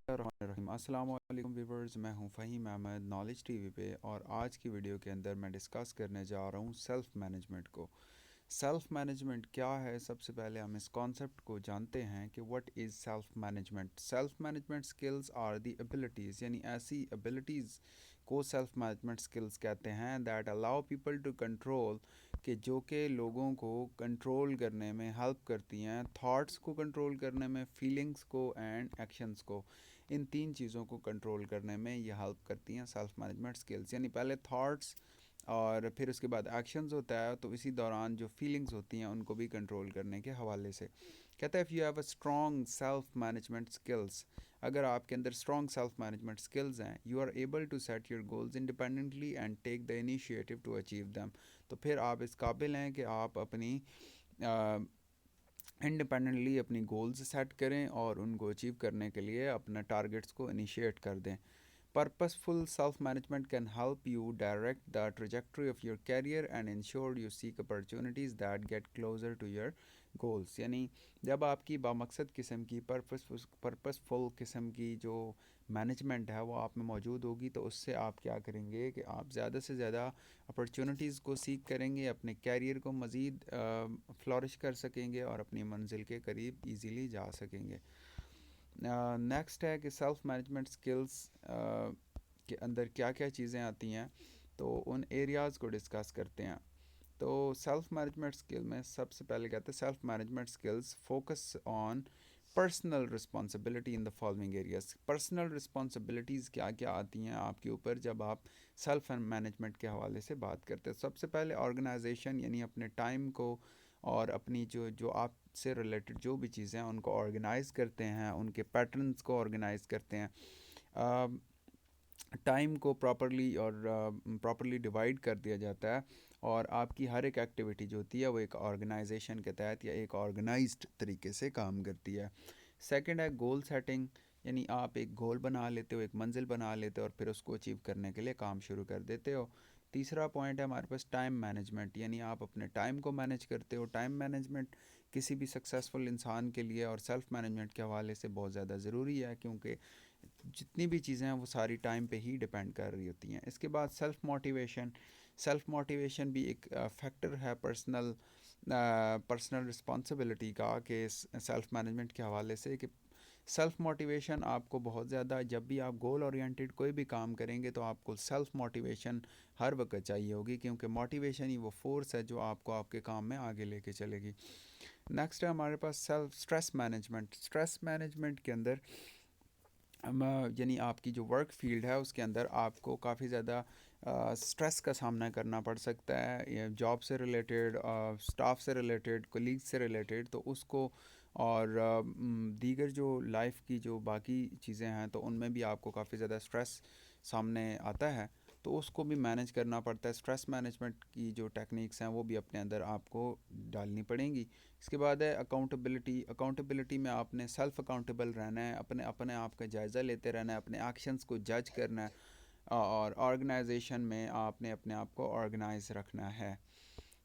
الرحمن الرحیم السلام علیکم ویورز، میں ہوں Fahim Ahmed knowledge T V پہ، اور آج کی ویڈیو کے اندر میں ڈسکس کرنے جا رہا ہوں سیلف مینجمنٹ کو۔ سیلف مینجمنٹ کیا ہے؟ سب سے پہلے ہم اس کانسیپٹ کو جانتے ہیں کہ what is self management. Self management skills are the abilities, یعنی ایسی ابیلٹیز کو سیلف مینجمنٹ اسکلز کہتے ہیں that allow people to control, کہ جو کہ لوگوں کو کنٹرول کرنے میں ہیلپ کرتی ہیں، تھاٹس کو کنٹرول کرنے میں، فیلنگس کو اینڈ ایکشنز کو، ان تین چیزوں کو کنٹرول کرنے میں یہ ہیلپ کرتی ہیں سیلف مینجمنٹ اسکلز۔ یعنی پہلے تھاٹس اور پھر اس کے بعد ایکشنز ہوتا ہے، تو اسی دوران جو فیلنگز ہوتی ہیں ان کو بھی کنٹرول کرنے کے حوالے سے کہتا ہے if you have a strong self management skills, اگر آپ کے اندر اسٹرانگ سیلف مینجمنٹ اسکلز ہیں، you are able to set your goals independently and take the initiative to achieve them, تو پھر آپ اس قابل ہیں کہ آپ اپنی انڈیپینڈنٹلی اپنی گولز سیٹ کریں اور ان کو اچیو کرنے کے لیے اپنا ٹارگیٹس کو انیشیٹ کر دیں۔ Purposeful self management can help you direct the trajectory of your career and ensure you seek opportunities that get closer to your goals, یعنی جب آپ کی بامقصد قسم کی پرپسفل قسم کی جو مینجمنٹ ہے وہ آپ میں موجود ہوگی، تو اس سے آپ کیا کریں گے کہ آپ زیادہ سے زیادہ اپرچونیٹیز کو سیکھ کریں گے، اپنے کیریئر کو مزید فلورش کر سکیں گے اور اپنی منزل کے قریب ایزیلی جا سکیں گے۔ نیکسٹ ہے کہ سیلف مینجمنٹ سکلز کے اندر کیا کیا چیزیں آتی ہیں، تو ان ایریاز کو ڈسکس کرتے ہیں۔ تو سیلف مینجمنٹ سکل میں سب سے پہلے کہتے ہیں self management skills focus on personal responsibility in the following areas. Personal responsibilities کیا کیا آتی ہیں آپ کے اوپر جب آپ سیلف مینجمنٹ کے حوالے سے بات کرتے ہیں؟ سب سے پہلے آرگنائزیشن، یعنی اپنے ٹائم کو اور اپنی جو آپ سے ریلیٹڈ جو بھی چیزیں ہیں ان کو آرگنائز کرتے ہیں، ان کے پیٹرنز کو آرگنائز کرتے ہیں، ٹائم کو پراپرلی ڈیوائڈ کر دیا جاتا ہے، اور آپ کی ہر ایک ایکٹیویٹی جو ہوتی ہے وہ ایک آرگنائزیشن کے تحت یا ایک آرگنائزڈ طریقے سے کام کرتی ہے۔ سیکنڈ ہے گول سیٹنگ، یعنی آپ ایک گول بنا لیتے ہو، ایک منزل بنا لیتے ہو اور پھر اس کو اچیو کرنے کے لیے کام شروع کر دیتے ہو۔ تیسرا پوائنٹ ہے ہمارے پاس ٹائم مینجمنٹ، یعنی آپ اپنے ٹائم کو مینیج کرتے ہو۔ ٹائم مینجمنٹ کسی بھی سکسیزفل انسان کے لیے اور سیلف مینجمنٹ کے حوالے سے بہت زیادہ ضروری ہے، کیونکہ جتنی بھی چیزیں ہیں وہ ساری ٹائم پہ ہی ڈیپینڈ کر رہی ہوتی ہیں۔ اس کے بعد سیلف موٹیویشن، سیلف موٹیویشن بھی ایک فیکٹر ہے پرسنل رسپانسبلٹی کا، کہ سیلف مینجمنٹ کے حوالے سے کہ سیلف موٹیویشن آپ کو بہت زیادہ، جب بھی آپ گول اورینٹیڈ کوئی بھی کام کریں گے تو آپ کو سیلف موٹیویشن ہر وقت چاہیے ہوگی، کیونکہ موٹیویشن ہی وہ فورس ہے جو آپ کو آپ کے کام میں آگے لے کے چلے گی۔ نیکسٹ ہے ہمارے پاس self stress management. Stress management کے اندر یعنی آپ کی جو ورک فیلڈ ہے اس کے اندر آپ کو کافی زیادہ سٹریس کا سامنا کرنا پڑ سکتا ہے، جاب سے ریلیٹڈ، سٹاف سے ریلیٹڈ، کولیگ سے ریلیٹڈ، تو اس کو اور دیگر جو لائف کی جو باقی چیزیں ہیں تو ان میں بھی آپ کو کافی زیادہ سٹریس سامنے آتا ہے، تو اس کو بھی مینیج کرنا پڑتا ہے۔ سٹریس مینجمنٹ کی جو ٹیکنیکس ہیں وہ بھی اپنے اندر آپ کو ڈالنی پڑیں گی۔ اس کے بعد ہے اکاؤنٹیبلٹی۔ اکاؤنٹیبلٹی میں آپ نے سیلف اکاؤنٹیبل رہنا ہے، اپنے آپ کا جائزہ لیتے رہنا ہے، اپنے ایکشنز کو جج کرنا ہے، اور آرگنائزیشن میں آپ نے اپنے آپ کو آرگنائز رکھنا ہے۔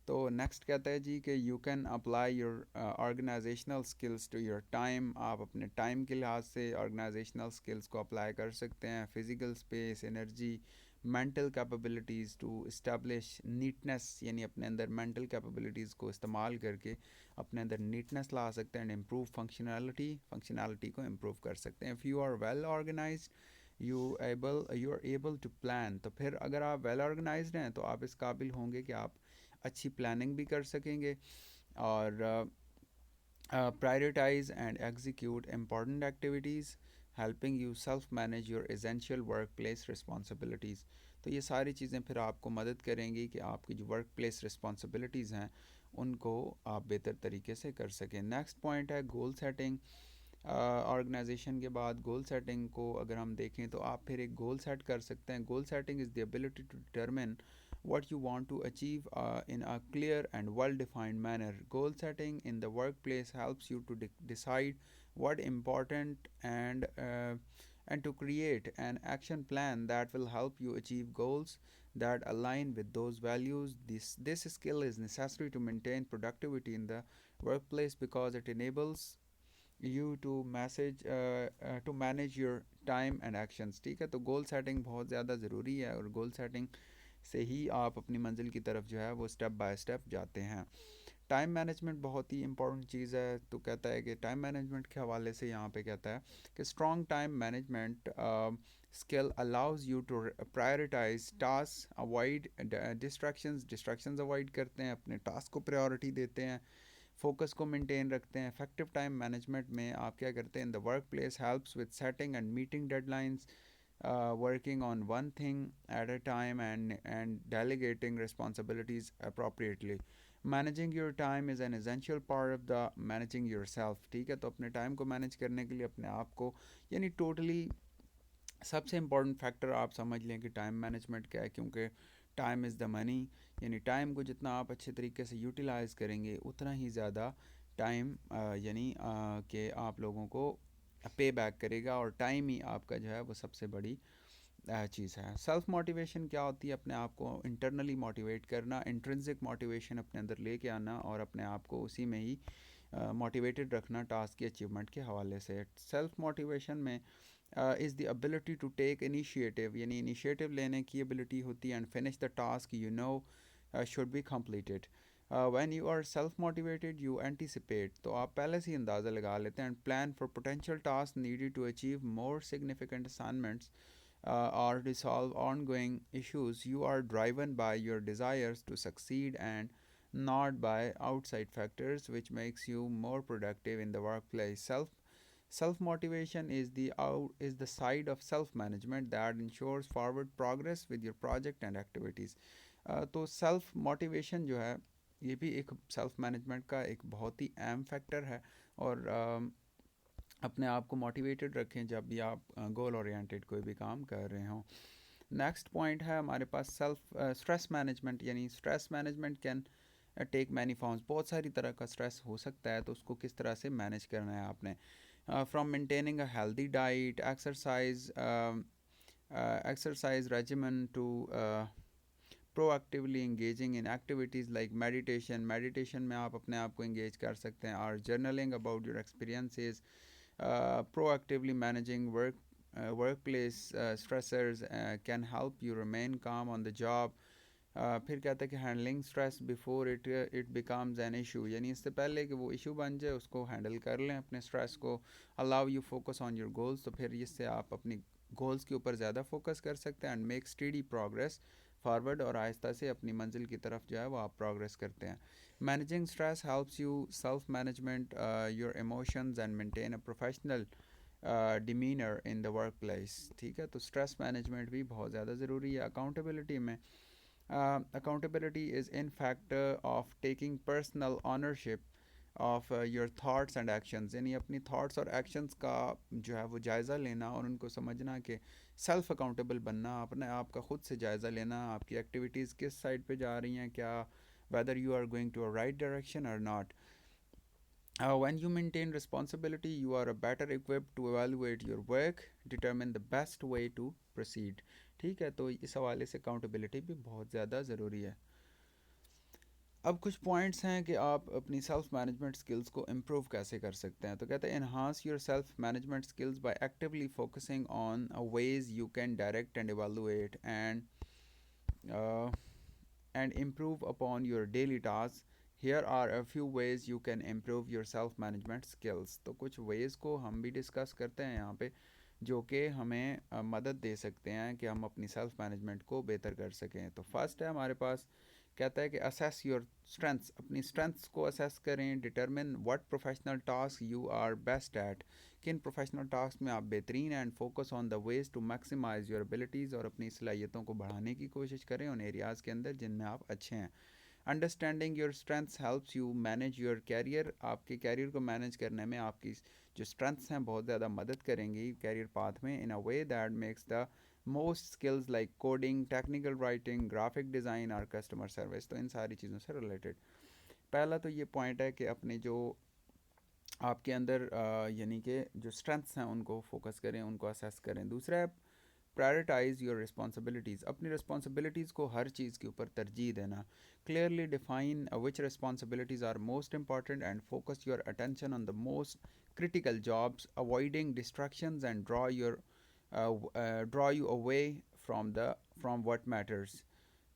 تو نیکسٹ کہتا ہے جی کہ you can apply your organisational skills to your time. آپ اپنے ٹائم کے لحاظ سے آرگنائزیشنل اسکلس کو اپلائی کر سکتے ہیں، physical space, energy, mental capabilities to establish neatness, یعنی اپنے اندر مینٹل کیپیبلٹیز کو استعمال کر کے اپنے اندر نیٹنس لا سکتے ہیں، اینڈ امپروو فنکشنالٹی کو امپروو کر سکتے ہیں۔ If you are well organised you are able to plan, تو پھر اگر آپ ویل آرگنائزڈ ہیں تو آپ اس قابل ہوں گے کہ آپ اچھی پلاننگ بھی کر سکیں گے، اور prioritize and execute important activities helping you self manage your essential workplace responsibilities۔ تو یہ ساری چیزیں پھر آپ کو مدد کریں گی کہ آپ کی جو ورک پلیس رسپانسبلٹیز ہیں ان کو آپ بہتر طریقے سے کر سکیں۔ نیکسٹ پوائنٹ ہے گول سیٹنگ۔ آرگنائزیشن کے بعد گول سیٹنگ کو اگر ہم دیکھیں تو آپ پھر ایک گول سیٹ کر سکتے ہیں۔ Goal setting is the ability to determine what you want to achieve in a clear and well defined manner. Goal setting in the workplace helps you to decide what important and to create an action plan that will help you achieve goals that align with those values. This skill is necessary to maintain productivity in the workplace because it enables you to manage your time and actions. ٹھیک ہے, تو goal setting بہت زیادہ ضروری ہے, اور goal setting سے ہی آپ اپنی منزل کی طرف جو ہے وہ اسٹیپ بائی اسٹیپ جاتے ہیں. ٹائم مینجمنٹ بہت ہی امپورٹنٹ چیز ہے. تو کہتا ہے کہ ٹائم مینجمنٹ کے حوالے سے یہاں پہ کہتا ہے کہ strong time management skill allows you to prioritise task, avoid distractions avoid کرتے ہیں, اپنے ٹاسک کو پریورٹی دیتے ہیں, فوکس کو مینٹین رکھتے ہیں. افیکٹو ٹائم مینجمنٹ میں آپ کیا کرتے ہیں, in the workplace helps with setting and meeting deadlines, working on one thing at a time, and delegating responsibilities appropriately. Managing your time is an essential part of the managing yourself. ٹھیک ہے, تو اپنے time کو manage کرنے کے لیے اپنے آپ کو, یعنی ٹوٹلی سب سے امپورٹنٹ فیکٹر آپ سمجھ لیں کہ ٹائم مینجمنٹ کیا ہے, کیونکہ ٹائم از دا منی. یعنی ٹائم کو جتنا آپ اچھے طریقے سے یوٹیلائز کریں گے اتنا ہی زیادہ ٹائم یعنی کہ آپ لوگوں کو پے بیک کرے گا, اور ٹائم ہی آپ کا جو ہے وہ سب سے بڑی چیز ہے. سیلف موٹیویشن کیا ہوتی ہے؟ اپنے آپ کو انٹرنلی موٹیویٹ کرنا, انٹرنسک موٹیویشن اپنے اندر لے کے آنا, اور اپنے آپ کو اسی میں ہی موٹیویٹڈ رکھنا ٹاسک کی اچیومنٹ کے حوالے سے. سیلف موٹیویشن میں is the ability to take initiative, یعنی انیشیٹو لینے کی ابیلٹی ہوتی ہے, and finish the task you know should be completed. When you are self motivated you anticipate, تو آپ پہلے سے ہی اندازہ لگا لیتے ہیں, and plan for potential task needed to achieve more significant assignments or resolve ongoing issues. You are driven by your desires to succeed and not by outside factors, which makes you more productive in the workplace. Self motivation is the side of self management that ensures forward progress with your project and activities. تو self motivation جو ہے یہ بھی ایک self management کا ایک بہت ہی اہم فیکٹر ہے, اور اپنے آپ کو موٹیویٹڈ رکھیں جب بھی آپ گول اورینٹیڈ کوئی بھی کام کر رہے ہوں. نیکسٹ پوائنٹ ہے ہمارے پاس سیلف اسٹریس مینجمنٹ, یعنی stress management can take many forms. بہت ساری طرح کا اسٹریس ہو سکتا ہے, تو اس کو کس طرح سے مینیج کرنا ہے آپ نے. From maintaining a healthy diet, exercise regimen, to proactively engaging in activities like meditation میں آپ اپنے آپ کو انگیج کر سکتے ہیں, اور journaling about your experiences, proactively managing workplace stressors can help you remain calm on the job. پھر کہتا ہے کہ handling stress before it becomes an issue, یعنی اس سے پہلے کہ وہ ایشو بن جائے اس کو ہینڈل کر لیں اپنے اسٹریس کو. Allow you focus on your goals, تو پھر اس سے آپ اپنی گولز کے اوپر زیادہ فوکس کر سکتے ہیں, and make steady progress forward, اور آہستہ سے اپنی منزل کی طرف جو ہے وہ آپ پروگریس کرتے ہیں. Managing stress helps you self management your emotions and maintain a professional demeanour in the work place. ٹھیک ہے, تو اسٹریس مینجمنٹ بھی بہت زیادہ ضروری ہے. اکاؤنٹیبلٹی میں accountability is in fact of taking personal ownership of your thoughts and actions, یعنی اپنی تھاٹس اور ایکشنز کا جو ہے وہ جائزہ لینا, اور ان کو سمجھنا کہ سیلف اکاؤنٹیبل بننا, اپنے آپ کا خود سے جائزہ لینا, آپ کی ایکٹیویٹیز کس سائڈ پہ جا رہی ہیں, کیا whether you are going to a right direction or not. When you maintain responsibility, you are better equipped to evaluate your work, determine the best way to proceed. ٹھیک ہے, تو اس حوالے سے اکاؤنٹیبلٹی بھی بہت زیادہ ضروری ہے. اب کچھ پوائنٹس ہیں کہ آپ اپنی سیلف مینجمنٹ سکلز کو امپروو کیسے کر سکتے ہیں. تو کہتے ہیں enhance your self management skills by actually focusing on ways you can direct and evaluate and improve upon your daily task. Here are a few ways you can improve your self management skills. تو کچھ ویز کو ہم بھی discuss کرتے ہیں یہاں پہ, جو کہ ہمیں مدد دے سکتے ہیں کہ ہم اپنی سیلف مینجمنٹ کو بہتر کر سکیں. تو فرسٹ ہے ہمارے پاس, کہتا ہے کہ اسیس یور اسٹرینتھس, اپنی اسٹرینتھس کو اسیس کریں. Determine what professional task you are best at, کن پروفیشنل ٹاسک میں آپ بہترین ہیں, and focus on the ways to maximise your abilities, اور اپنی صلاحیتوں کو بڑھانے کی کوشش کریں ان ایریاز کے اندر جن میں آپ اچھے ہیں. Understanding your strengths helps you manage your career, آپ کے کیریئر کو مینیج کرنے میں آپ کی جو اسٹرینتھس ہیں بہت زیادہ مدد کریں گی کیریئر پاتھ میں, in a way that makes the most skills like coding, technical writing, graphic design اور کسٹمر سروس. تو ان ساری چیزوں سے ریلیٹڈ پہلا تو یہ پوائنٹ ہے کہ اپنے جو آپ کے اندر یعنی کہ جو اسٹرینتھس ہیں ان کو فوکس کریں, ان کو اسیس کریں. دوسرا ہے پرائرٹائز یور رسپانسبلٹیز, اپنی رسپانسبلٹیز کو ہر چیز کے اوپر ترجیح دینا. Clearly define which responsibilities are most important and focus your attention on the most critical jobs, avoiding distractions and draw your draw you away from what matters.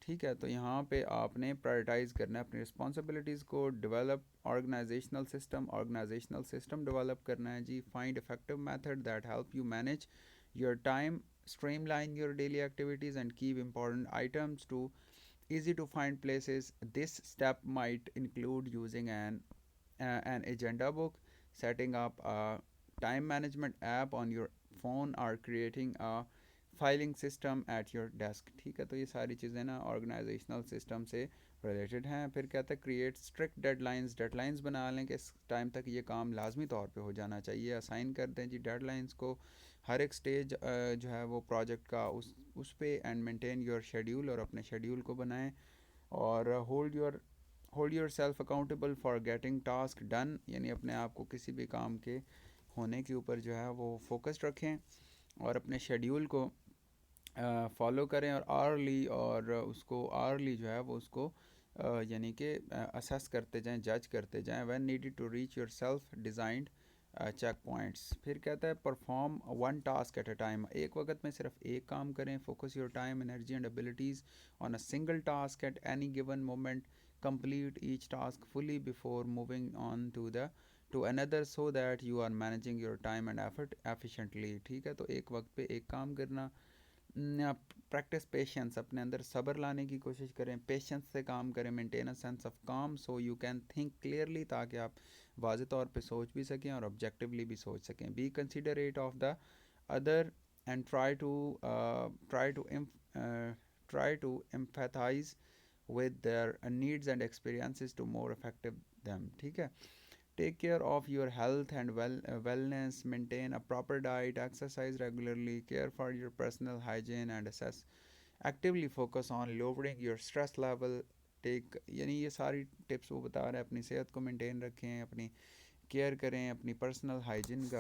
ٹھیک ہے، تو یہاں پہ آپ نے پرائرٹائز کرنا ہے اپنی رسپانسبلٹیز کو. ڈیولپ آرگنائزیشنل سسٹم ڈیولپ کرنا ہے جی. Find effective method that help you manage your time, streamline your daily activities and keep important items to easy to find places. This step might include using an agenda book, setting up a time management app on your phone, or creating a filing system at your desk. ٹھیک ہے، تو یہ ساری چیزیں نا organisational system سے related ہیں. پھر کہتا ہے کریٹ اسٹرکٹ ڈیڈ لائنس بنا لیں کہ اس ٹائم تک یہ کام لازمی طور پہ ہو جانا چاہیے. اسائن کر دیں جی ڈیڈ لائنس کو ہر ایک سٹیج جو ہے وہ پروجیکٹ کا اس پہ, اینڈ مینٹین یور شیڈیول, اور اپنے شیڈیول کو بنائیں. اور hold your self accountable for getting task done, یعنی اپنے آپ کو کسی بھی کام کے ہونے کے اوپر جو ہے وہ فوکسڈ رکھیں اور اپنے شیڈیول کو فالو کریں. اور اس کو آرلی جو ہے وہ اس کو یعنی کہ اسیس کرتے جائیں, جج کرتے جائیں. When needed to reach your self designed checkpoints. پھر کہتا ہے perform one task at a time, ایک وقت میں صرف ایک کام کریں. Focus your time, energy and abilities on a single task at any given moment. Complete each task fully before moving on to another so that you are managing your time and effort efficiently. ٹھیک ہے, تو ایک وقت پہ ایک کام کرنا. Practice patience, اپنے اندر صبر لانے کی کوشش کریں, پیشنس سے کام کریں. Maintain a sense of calm so you can think clearly, تاکہ آپ واضح طور پہ سوچ بھی سکیں اور آبجیکٹیولی بھی سوچ سکیں. Be considerate of the other and try to empathize with their needs and experiences to more effective them. ٹھیک ہے. Take care of your health and wellness. Maintain a proper diet, exercise regularly, care for your personal hygiene and assess. Actively focus on lowering your stress level. یعنی یہ ساری tips وہ بتا رہے ہیں, اپنی صحت کو مینٹین رکھیں, اپنی کیئر کریں, اپنی پرسنل ہائیجین کا